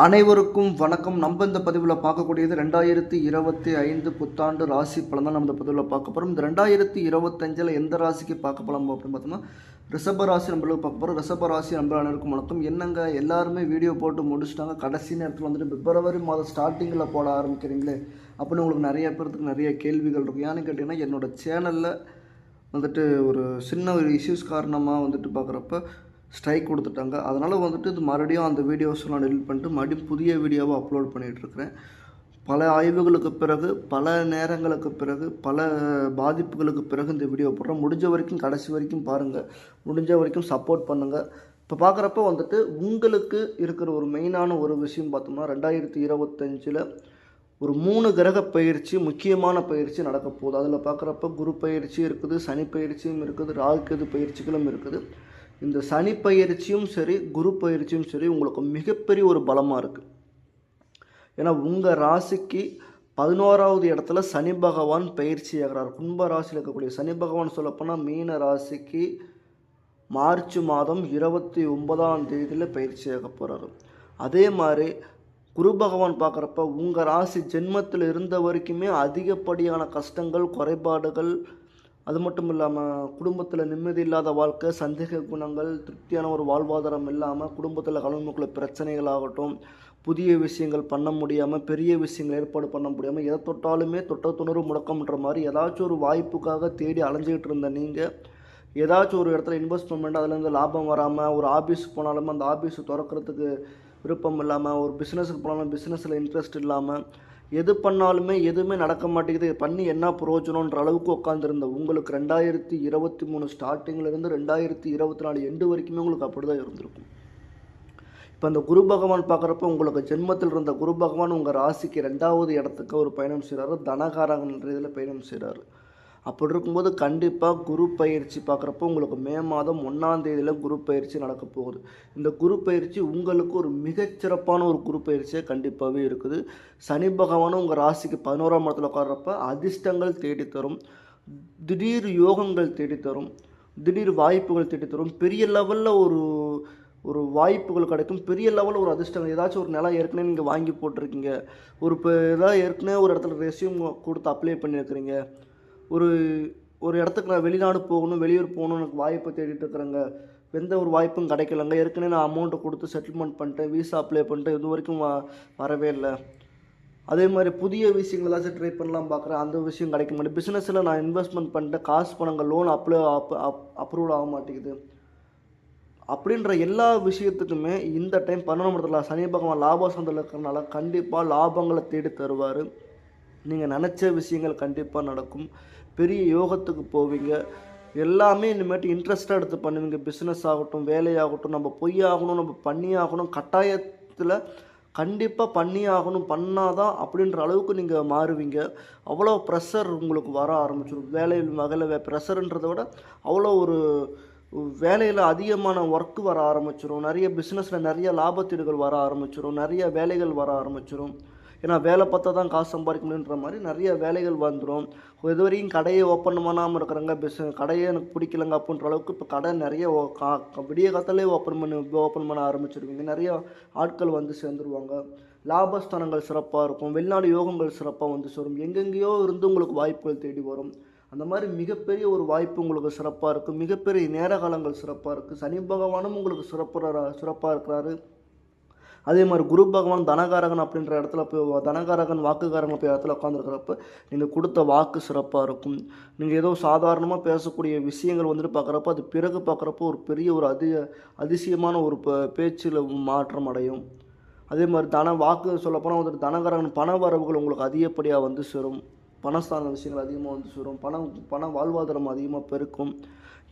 அனைவருக்கும் வணக்கம். நம்ம இந்த பதிவில் பார்க்கக்கூடியது 2025 புத்தாண்டு ராசி பலன் தான் நம்ம இந்த பதிவில் பார்க்க போகிறோம். இந்த 2025 எந்த ராசிக்கு பார்க்க போகலாம் அப்படின்னு பார்த்தோம்னா ரிஷப ராசி நம்மளுக்கு பார்க்க போகிறோம். ரிஷப ராசி நம்ம அனைவருக்கும் வணக்கம். என்னங்க எல்லாருமே வீடியோ போட்டு முடிச்சுட்டாங்க, கடைசி நேரத்தில் வந்துட்டு பிப்ரவரி மாதம் ஸ்டார்டிங்கில் போட ஆரம்பிக்கிறீங்களே அப்படின்னு உங்களுக்கு நிறைய பேருக்கு நிறைய கேள்விகள் இருக்கும். ஏன்னு கேட்டிங்கன்னா என்னோடய சேனலில் வந்துட்டு ஒரு சின்ன ஒரு இஷ்யூஸ் காரணமாக வந்துட்டு பார்க்குறப்ப ஸ்ட்ரைக் கொடுத்துட்டாங்க. அதனால் வந்துட்டு இது மறுபடியும் அந்த வீடியோஸ்லாம் டெலிட் பண்ணிட்டு மறுபடியும் புதிய வீடியோவை அப்லோட் பண்ணிகிட்ருக்கிறேன். பல ஆய்வுகளுக்கு பிறகு, பல நேரங்களுக்கு பிறகு, பல பாதிப்புகளுக்கு பிறகு இந்த வீடியோ போடுறேன். முடிஞ்ச வரைக்கும் கடைசி வரைக்கும் பாருங்கள், முடிஞ்ச வரைக்கும் சப்போர்ட் பண்ணுங்கள். இப்போ பார்க்குறப்ப வந்துட்டு உங்களுக்கு இருக்கிற ஒரு மெயினான ஒரு விஷயம் பார்த்தோம்னா 2025 ஒரு 3 கிரக பயிற்சி, முக்கியமான பயிற்சி நடக்க போகுது. அதில் பார்க்குறப்ப குரு பயிற்சி இருக்குது, சனி பயிற்சியும் இருக்குது, ராகு கேது பயிற்சிகளும் இருக்குது. இந்த சனி பயிற்சியும் சரி, குரு பயிற்சியும் சரி உங்களுக்கு மிகப்பெரிய ஒரு பலமாக இருக்குது. ஏன்னா உங்கள் ராசிக்கு 11வது இடத்துல சனி பகவான் பயிற்சி ஆகிறார். கும்ப ராசியில் இருக்கக்கூடிய சனி பகவான் சொல்லப்போனால் மீன ராசிக்கு மார்ச் மாதம் 29ஆம் தேதியில் பயிற்சி ஆக போகிறாரு. அதே மாதிரி குரு பகவான் பார்க்குறப்ப உங்கள் ராசி ஜென்மத்தில் இருந்த வரைக்குமே அதிகப்படியான கஷ்டங்கள், குறைபாடுகள், அது மட்டும் இல்லாமல் குடும்பத்தில் நிம்மதி இல்லாத வாழ்க்கை, சந்தேக குணங்கள், திருப்தியான ஒரு வாழ்வாதாரம் இல்லாமல், குடும்பத்தில் கலந்துக்குள்ள பிரச்சனைகள் ஆகட்டும், புதிய விஷயங்கள் பண்ண முடியாமல், பெரிய விஷயங்கள் ஏற்பாடு பண்ண முடியாமல், எதை தொட்டாலுமே தொட்ட துணர்வு முடக்கம்ன்ற மாதிரி ஏதாச்சும் ஒரு வாய்ப்புக்காக தேடி அலைஞ்சிக்கிட்டு இருந்த நீங்கள் ஏதாச்சும் ஒரு இடத்துல இன்வெஸ்ட்மெண்ட் அதுலேருந்து லாபம் வராமல், ஒரு ஆஃபீஸுக்கு போனாலுமே அந்த ஆஃபீஸை திறக்கிறதுக்கு விருப்பம் இல்லாமல், ஒரு பிஸ்னஸுக்கு போனாலும் பிஸ்னஸில் இன்ட்ரெஸ்ட் இல்லாமல், எது பண்ணாலுமே எதுவுமே நடக்க மாட்டேங்குது, பண்ணி என்ன பிரயோஜனன்ற அளவுக்கு உட்காந்துருந்த உங்களுக்கு 2023 ஸ்டார்டிங்கிலேருந்து 2024 எண்டு வரைக்குமே உங்களுக்கு அப்படி தான் இருந்திருக்கும். இப்போ அந்த குரு பகவான் பார்க்குறப்ப உங்களுக்கு ஜென்மத்தில் இருந்த குரு பகவான் உங்கள் ராசிக்கு 2வது இடத்துக்கு ஒரு பயணம் செய்கிறாரு, தனகாரங்கன்ற இதில் பயணம் செய்கிறாரு. அப்படி இருக்கும்போது கண்டிப்பாக குரு பயிற்சி பார்க்குறப்போ உங்களுக்கு மே மாதம் 1ஆம் தேதியில் குரு பயிற்சி நடக்க போகுது. இந்த குரு பயிற்சி உங்களுக்கு ஒரு மிகச்சிறப்பான ஒரு குரு பயிற்சியாக கண்டிப்பாகவே இருக்குது. சனி பகவானும் உங்கள் ராசிக்கு 11ஆம் இடத்துல உட்கார்றப்ப அதிர்ஷ்டங்கள் தேடித்தரும், திடீர் யோகங்கள் தேடித்தரும், திடீர் வாய்ப்புகள் தேடித்தரும், பெரிய லெவலில் ஒரு வாய்ப்புகள் கிடைக்கும், பெரிய லெவலில் ஒரு அதிர்ஷ்டங்கள். ஏதாச்சும் ஒரு நிலம் ஏற்கனவே நீங்கள் வாங்கி போட்டிருக்கீங்க, ஒரு இப்போ ஏதாவது ஏற்கனவே ஒரு இடத்துல ரெஸ்யூம் கொடுத்து அப்ளை பண்ணியிருக்கிறீங்க, ஒரு இடத்துக்கு நான் வெளிநாடு போகணும், வெளியூர் போகணும், எனக்கு வாய்ப்பை தேடிட்டு இருக்கிறேங்க, எந்த ஒரு வாய்ப்பும் கிடைக்கலங்க, ஏற்கனவே நான் அமௌண்ட்டை கொடுத்து செட்டில்மெண்ட் பண்ணிட்டேன், வீசா அப்ளை பண்ணிட்டேன், இது வரைக்கும் வரவே இல்லை. அதே மாதிரி புதிய விஷயங்கள் ஏதாச்சும் ட்ரை பண்ணலாம் பார்க்குறேன், அந்த விஷயம் கிடைக்க மாட்டேங்குது. பிஸ்னஸில் நான் இன்வெஸ்ட்மெண்ட் பண்ணிட்டேன், காசு பணங்கள் லோன் அப்ரூவல் ஆக மாட்டேங்குது. அப்படின்ற எல்லா விஷயத்துக்குமே இந்த டைம் 11ஆம் இடத்துல சனி பகவான் லாபசந்தில் இருக்கிறனால கண்டிப்பாக லாபங்களை தேடி தருவார். நீங்கள் நினச்ச விஷயங்கள் கண்டிப்பாக நடக்கும், பெரிய யோகத்துக்கு போவீங்க, எல்லாமே இனிமேட்டு இன்ட்ரெஸ்ட்டாக எடுத்து பண்ணுவீங்க. பிஸ்னஸ் ஆகட்டும், வேலையாகட்டும், நம்ம பொய் ஆகணும், நம்ம பண்ணி ஆகணும், கட்டாயத்தில் கண்டிப்பாக பண்ணி ஆகணும், பண்ணாதான் அப்படின்ற அளவுக்கு நீங்கள் மாறுவீங்க. அவ்வளோ ப்ரெஷர் உங்களுக்கு வர ஆரம்பிச்சிடும். வகையில் ப்ரெஷருன்றதை விட அவ்வளோ ஒரு வேலையில் அதிகமான ஒர்க்கு வர ஆரம்பிச்சிடும், நிறைய பிஸ்னஸில் நிறைய லாபத்தீடுகள் வர ஆரம்பிச்சிடும், நிறைய வேலைகள் வர ஆரம்பிச்சிடும். ஏன்னா வேலை பார்த்தா தான் காசு சம்பாதிக்க முடியுன்ற மாதிரி நிறைய வேலைகள் வந்துடும். இது வரையும் கடையை ஓப்பன் பண்ணாமல் இருக்கிறாங்க, கடையே எனக்கு பிடிக்கலங்க அப்படின்ற அளவுக்கு இப்போ கடை நிறைய விடிய காத்தாலே ஓப்பன் பண்ண ஆரம்பிச்சிருவீங்க. நிறைய ஆட்கள் வந்து சேர்ந்துருவாங்க, லாபஸ்தானங்கள் சிறப்பாக இருக்கும், வெளிநாடு யோகங்கள் சிறப்பாக வந்து சேரும், எங்கெங்கேயோ இருந்து உங்களுக்கு வாய்ப்புகள் தேடி வரும். அந்த மாதிரி மிகப்பெரிய ஒரு வாய்ப்பு உங்களுக்கு சிறப்பாக இருக்குது, மிகப்பெரிய நேர காலங்கள் சிறப்பாக இருக்குது. சனி பகவானும் உங்களுக்கு சிறப்பாக இருக்கிறாரு. அதே மாதிரி குரு பகவான் தனகாரகன் அப்படின்ற இடத்துல போய் தனகாரகன் வாக்குகாரகன் போய் இடத்துல உட்காந்துருக்கிறப்ப நீங்கள் கொடுத்த வாக்கு சிறப்பாக இருக்கும். நீங்கள் ஏதோ சாதாரணமாக பேசக்கூடிய விஷயங்கள் வந்துட்டு பார்க்குறப்ப அது பிறகு பார்க்குறப்போ ஒரு பெரிய ஒரு அதிசயமான ஒரு பேச்சில் மாற்றம் அடையும். அதே மாதிரி வாக்கு சொல்லப்போனால் வந்துட்டு தனகாரகன் பண வரவுகள் உங்களுக்கு அதிகப்படியாக வந்து சேரும், பணஸ்தான விஷயங்கள் அதிகமாக வந்து சேரும், பண வாழ்வாதாரம் அதிகமாக பெருக்கும்.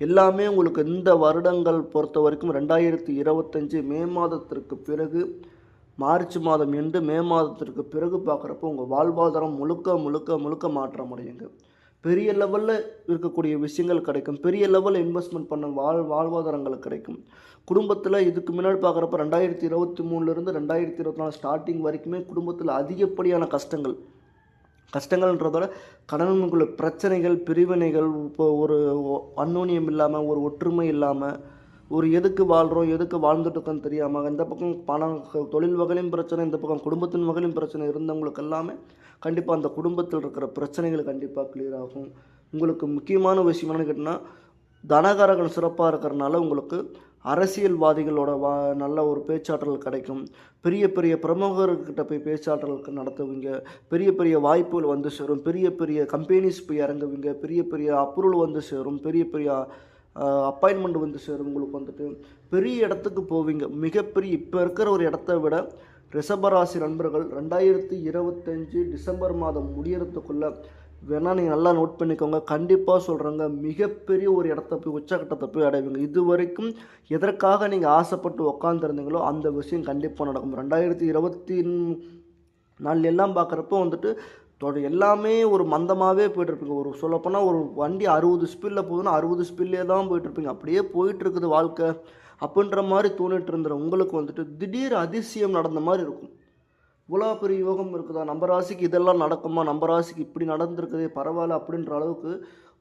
எல்லாமே உங்களுக்கு இந்த வருடங்கள் பொறுத்த வரைக்கும் 2025 மே மாதத்திற்கு பிறகு, மார்ச் மாதம் எண்டு மே மாதத்திற்கு பிறகு பார்க்குறப்போ உங்கள் வாழ்வாதாரம் முழுக்க முழுக்க முழுக்க மாற்றம் அடையுங்க. பெரிய லெவலில் இருக்கக்கூடிய விஷயங்கள் கிடைக்கும், பெரிய லெவலில் இன்வெஸ்ட்மெண்ட் பண்ண வாழ்வாதாரங்கள் கிடைக்கும். குடும்பத்தில் இதுக்கு முன்னாடி பார்க்குறப்ப 2023 2024 ஸ்டார்டிங் வரைக்குமே குடும்பத்தில் அதிகப்படியான கஷ்டங்கள்ன்றதோட கணவனுக்குள்ள பிரச்சனைகள், பிரிவினைகள், இப்போ ஒரு அந்யோன்யம் இல்லாமல், ஒரு ஒற்றுமை இல்லாமல், ஒரு எதுக்கு வாழ்கிறோம் எதுக்கு வாழ்ந்துட்டு இருக்கோன்னு தெரியாமல் இந்த பக்கம் பணம் தொழில் வகையிலும் பிரச்சனை, இந்த பக்கம் குடும்பத்தின் வகையிலும் பிரச்சனை இருந்தவங்களுக்கு எல்லாமே கண்டிப்பாக அந்த குடும்பத்தில் இருக்கிற பிரச்சனைகள் கண்டிப்பாக கிளியர் ஆகும். உங்களுக்கு முக்கியமான விஷயம் என்னென்னு கேட்டிங்கன்னா, தனகாரகன் சிறப்பாக இருக்கிறனால உங்களுக்கு அரசியல்வாதிகளோட நல்ல ஒரு பேச்சாற்றல் கிடைக்கும். பெரிய பெரிய பிரமுகர்கிட்ட போய் பேச்சாற்றலுக்கு நடத்துவீங்க. பெரிய பெரிய வாய்ப்புகள் வந்து சேரும். பெரிய பெரிய கம்பெனிஸ் போய் இறங்குவீங்க. பெரிய பெரிய அப்ரூவல் வந்து சேரும். பெரிய பெரிய அப்பாயின்மெண்ட் வந்து சேரும். உங்களுக்கு வந்துட்டு பெரிய இடத்துக்கு போவீங்க. மிகப்பெரிய இப்போ இருக்கிற ஒரு இடத்த விட ரிஷபராசி நண்பர்கள் 2025 டிசம்பர் மாதம் முடியறதுக்குள்ளே வேணால் நீங்கள் நல்லா நோட் பண்ணிக்கோங்க. கண்டிப்பாக சொல்கிறேங்க, மிகப்பெரிய ஒரு இடத்த போய் உச்சக்கட்டத்தை போய் அடைவீங்க. இது வரைக்கும் எதற்காக நீங்கள் ஆசைப்பட்டு உக்காந்துருந்தீங்களோ அந்த விஷயம் கண்டிப்பாக நடக்கும். 2024 எல்லாம் பார்க்குறப்போ வந்துட்டு எல்லாமே ஒரு மந்தமாகவே போய்ட்டுருப்பீங்க. ஒரு சொல்லப்போனால் ஒரு வண்டி 60 ஸ்பீடில் போகுதுன்னா 60 ஸ்பீட்லேயே தான் போயிட்டுருப்பீங்க. அப்படியே போயிட்டுருக்குது வாழ்க்கை அப்படின்ற மாதிரி தோணிட்டு இருந்த உங்களுக்கு வந்துட்டு திடீர் அதிசயம் நடந்த மாதிரி இருக்கும். இவ்வளோ பெரிய யோகம் இருக்குதா, நம்ம ராசிக்கு இதெல்லாம் நடக்குமா, நம்ம ராசிக்கு இப்படி நடந்திருக்குது பரவாயில்ல அப்படின்ற அளவுக்கு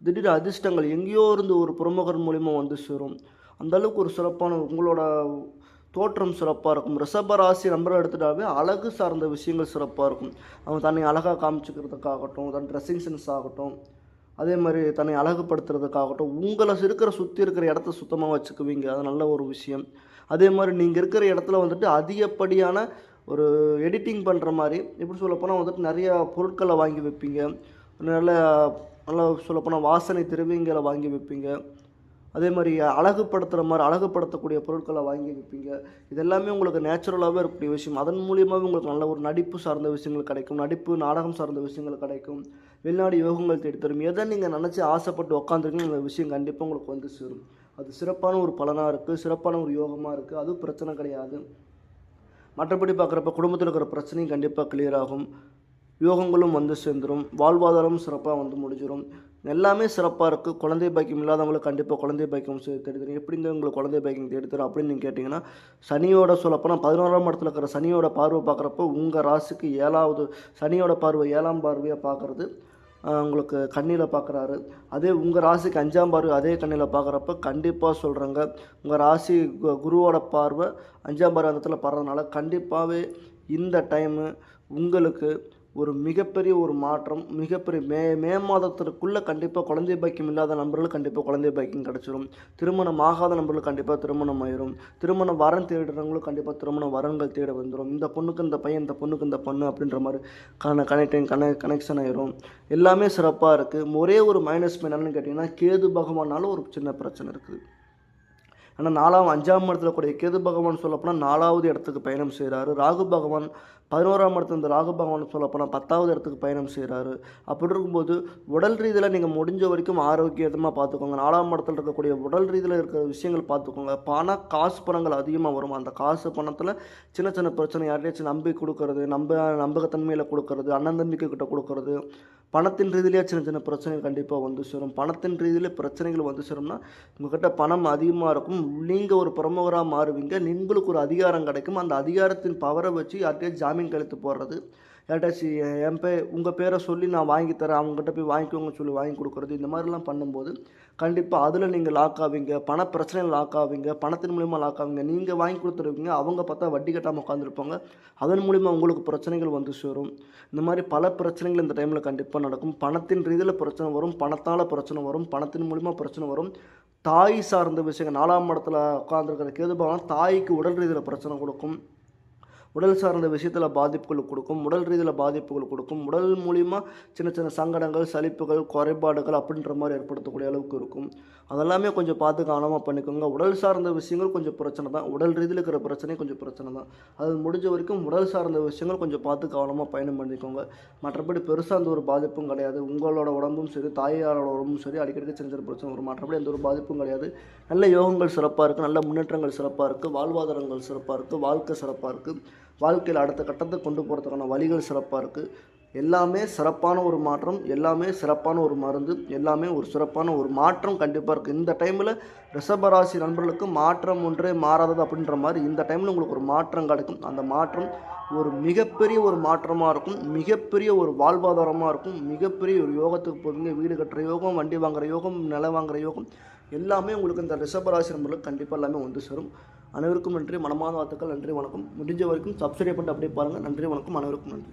திடீர் அதிர்ஷ்டங்கள் எங்கேயோ இருந்து ஒரு பிரமுகர் மூலிமா வந்து சேரும். அந்தளவுக்கு ஒரு சிறப்பான உங்களோட தோற்றம் சிறப்பாக இருக்கும். ரிஷபராசி நம்பரை எடுத்துட்டாவே அழகு சார்ந்த விஷயங்கள் சிறப்பாக இருக்கும். அவங்க தன்னை அழகாக காமிச்சிக்கிறதுக்காகட்டும், தன் ட்ரெஸ்ஸிங் சென்ஸ் ஆகட்டும், அதே மாதிரி தன்னை அழகுபடுத்துறதுக்காகட்டும், உங்களை இருக்கிற சுற்றி இருக்கிற இடத்த சுத்தமாக வச்சுக்குவீங்க. அது நல்ல ஒரு விஷயம். அதே மாதிரி நீங்கள் இருக்கிற இடத்துல வந்துட்டு அதிகப்படியான ஒரு எடிட்டிங் பண்ணுற மாதிரி எப்படி சொல்லப்போனால் வந்துட்டு நிறையா பொருட்களை வாங்கி வைப்பீங்க. நல்ல நல்லா சொல்லப்போனால் வாசனை திரவியங்களை வாங்கி வைப்பீங்க. அதே மாதிரி அழகுபடுத்துகிற மாதிரி அழகுபடுத்தக்கூடிய பொருட்களை வாங்கி வைப்பீங்க. இதெல்லாமே உங்களுக்கு நேச்சுரலாகவே இருக்கக்கூடிய விஷயம். அதன் மூலியமாகவே உங்களுக்கு நல்ல ஒரு நடிப்பு சார்ந்த விஷயங்கள் கிடைக்கும். நடிப்பு நாடகம் சார்ந்த விஷயங்கள் கிடைக்கும். வெளிநாடு யோகங்கள் தேடி தரும். எதை நீங்கள் நினச்சி ஆசைப்பட்டு உக்காந்துருக்கீங்க அந்த விஷயம் கண்டிப்பாக உங்களுக்கு வந்து சேரும். அது சிறப்பான ஒரு பலனாக இருக்குது, சிறப்பான ஒரு யோகமாக இருக்குது. அதுவும் பிரச்சனை கிடையாது. மற்றபடி பார்க்குறப்ப குடும்பத்தில் இருக்கிற பிரச்சனையும் கண்டிப்பாக கிளியர் ஆகும். யோகங்களும் வந்து சேர்ந்துடும். வாழ்வாதாரமும் சிறப்பாக வந்து முடிஞ்சிடும். எல்லாமே சிறப்பாக இருக்குது. குழந்தை பாக்கியம் இல்லாதவங்களுக்கு கண்டிப்பாக குழந்தை பாக்கியம் தேடித்தரும். எப்படிங்க உங்களுக்கு குழந்தை பாக்கியம் தேடித்தரும் அப்படின்னு நீங்கள் கேட்டிங்கன்னா, சனியோட சொல்லப்போனால் 11ஆம் இடத்துல இருக்கிற சனியோட பார்வை பார்க்குறப்போ உங்கள் ராசிக்கு 7வது சனியோட பார்வை 7ஆம் பார்வையாக பார்க்குறது உங்களுக்கு கண்ணியில் பார்க்குறாரு. அதே உங்கள் ராசிக்கு 5ஆம் பார்வை அதே கண்ணியில் பார்க்குறப்ப கண்டிப்பாக சொல்கிறேங்க, உங்கள் ராசி குருவோட பார்வை 5ஆம் பார்வை அந்த இடத்துல படுறதுனால கண்டிப்பாகவே இந்த டைமு உங்களுக்கு ஒரு மிகப்பெரிய ஒரு மாற்றம், மிகப்பெரிய மே மாதத்திற்குள்ளே கண்டிப்பாக குழந்தை பாக்கியம் இல்லாத நண்பர்களுக்கு கண்டிப்பாக குழந்தை பாக்கியம் கிடச்சிரும். திருமணம் ஆகாத நண்பர்களுக்கு கண்டிப்பாக திருமணம் ஆயிரும். திருமண வரன் தேடுறவங்களுக்கு கண்டிப்பாக திருமண வரன்கள் தேட வந்துடும். இந்த பொண்ணுக்கு இந்த பையன், இந்த பொண்ணுக்கு இந்த பொண்ணு அப்படின்ற மாதிரி கனெக்ஷன் ஆயிரும். எல்லாமே சிறப்பாக இருக்குது. ஒரே ஒரு மைனஸ் என்னன்னு கேட்டிங்கன்னா, கேது பகவானாலும் ஒரு சின்ன பிரச்சனை இருக்குது. ஆனால் 5ஆம் இடத்துல கூடிய கேது பகவான் சொல்லப்போனால் 4வது இடத்துக்கு பயணம் செய்கிறாரு. ராகு பகவான் 11ஆம் இடத்துல இந்த ராகு பகவான் சொல்லப்போனால் 10வது இடத்துக்கு பயணம் செய்கிறாரு. அப்படி இருக்கும்போது உடல் ரீதியில் நீங்கள் முடிஞ்ச வரைக்கும் ஆரோக்கியமாக பார்த்துக்கோங்க. 4ஆம் இடத்துல இருக்கக்கூடிய உடல் ரீதியில் இருக்கிற விஷயங்கள் பார்த்துக்கோங்க. காசு பணங்கள் அதிகமாக வரும். அந்த காசு பணத்தில் சின்ன சின்ன பிரச்சனை யார்கிட்டயாச்சும் நம்பி கொடுக்கறது, நம்பகத்தன்மையில் கொடுக்கறது, அண்ணன் தம்பிக்கு கிட்ட கொடுக்கறது, பணத்தின் ரீதியிலே சின்ன சின்ன பிரச்சனைகள் கண்டிப்பாக வந்து சேரும். பணத்தின் ரீதியில் பிரச்சனைகள் வந்து சேரும்னா உங்கள்கிட்ட பணம் அதிகமாக இருக்கும். நீங்கள் ஒரு பிரமுகராக மாறுவீங்க. உங்களுக்கு ஒரு அதிகாரம் கிடைக்கும். அந்த அதிகாரத்தின் பவரை வச்சு யார்கிட்டயாச்சும் ஜாமீன் கழுத்து போடுறது, யார்கிட்டயாச்சும் உங்கள் பேரை சொல்லி நான் வாங்கி தரேன், அவங்ககிட்ட போய் வாங்கிக்கோங்கன்னு சொல்லி வாங்கி கொடுக்குறது, இந்த மாதிரிலாம் பண்ணும்போது கண்டிப்பாக அதில் நீங்கள் லாக் ஆவீங்க. பண பிரச்சனைகள் லாக் ஆவீங்க. பணத்தின் மூலிமா லாக் ஆவீங்க. நீங்கள் வாங்கி கொடுத்துருவீங்க, அவங்க பார்த்தா வட்டி கட்டாமல் உட்காந்துருப்பாங்க. அதன் மூலிமா உங்களுக்கு பிரச்சனைகள் வந்து சேரும். இந்த மாதிரி பல பிரச்சனைகள் இந்த டைமில் கண்டிப்பாக நடக்கும். பணத்தின் ரீதியில் பிரச்சனை வரும். பணத்தால் பிரச்சனை வரும். பணத்தின் மூலிமா பிரச்சனை வரும். தாய் சார்ந்த விஷயங்கள் 4ஆம் இடத்துல உட்காந்துருக்கிற கேது பகவான் தாய்க்கு உடல் ரீதியில் பிரச்சனை கொடுக்கும். உடல் சார்ந்த விஷயத்தில் பாதிப்புகள் கொடுக்கும். உடல் ரீதியில் பாதிப்புகள் கொடுக்கும். உடல் மூலிமா சின்ன சின்ன சங்கடங்கள், சலிப்புகள், குறைபாடுகள் அப்படின்ற மாதிரி ஏற்படுத்தக்கூடிய அளவுக்கு இருக்கும். அதெல்லாமே கொஞ்சம் பார்த்து கவனமாக பண்ணிக்கோங்க. உடல் சார்ந்த விஷயங்கள் கொஞ்சம் பிரச்சனை தான். உடல் ரீதியில் இருக்கிற பிரச்சனை கொஞ்சம் பிரச்சனை தான். அது முடிஞ்ச வரைக்கும் உடல் சார்ந்த விஷயங்கள் கொஞ்சம் பார்த்து கவனமாக பயணம் பண்ணிக்கோங்க. மற்றபடி பெருசாக அந்த ஒரு பாதிப்பும் கிடையாது. உங்களோட உடம்பும் சரி, தாயாரோட உடம்பும் சரி, அடிக்கடி சின்ன சின்ன பிரச்சனை வரும். மற்றபடி எந்த ஒரு பாதிப்பும் கிடையாது. நல்ல யோகங்கள் சிறப்பாக இருக்குது. நல்ல முன்னேற்றங்கள் சிறப்பாக இருக்குது. வாழ்வாதாரங்கள் சிறப்பாக இருக்குது. வாழ்க்கை சிறப்பாக இருக்குது. வாழ்க்கையில் அடுத்த கட்டத்தை கொண்டு போகிறதுக்கான வழிகள் சிறப்பாக இருக்குது. எல்லாமே சிறப்பான ஒரு மாற்றம், எல்லாமே சிறப்பான ஒரு மருந்து, எல்லாமே ஒரு சிறப்பான ஒரு மாற்றம் கண்டிப்பாக இருக்குது. இந்த டைமில் ரிஷபராசி நண்பர்களுக்கு மாற்றம் ஒன்றே மாறாதது அப்படின்ற மாதிரி இந்த டைமில் உங்களுக்கு ஒரு மாற்றம் கிடைக்கும். அந்த மாற்றம் ஒரு மிகப்பெரிய ஒரு மாற்றமாக இருக்கும். மிகப்பெரிய ஒரு வாழ்வாதாரமாக இருக்கும். மிகப்பெரிய ஒரு யோகத்துக்கு போவீங்க. வீடு கட்டுற யோகம், வண்டி வாங்குகிற யோகம், நிலம் வாங்குகிற யோகம், எல்லாமே உங்களுக்கு இந்த ரிஷபராசி நம்பர்களுக்கு கண்டிப்பாக எல்லாமே வந்து சேரும். அனைவருக்கும் நன்றி, மனமார்ந்த வாழ்த்துக்கள். நன்றி, வணக்கம். முடிஞ்ச வரைக்கும் சப்ஸ்கிரைப் பண்ணிட்டு அப்படியே பாருங்கள். நன்றி, வணக்கம். அனைவருக்கும் நன்றி.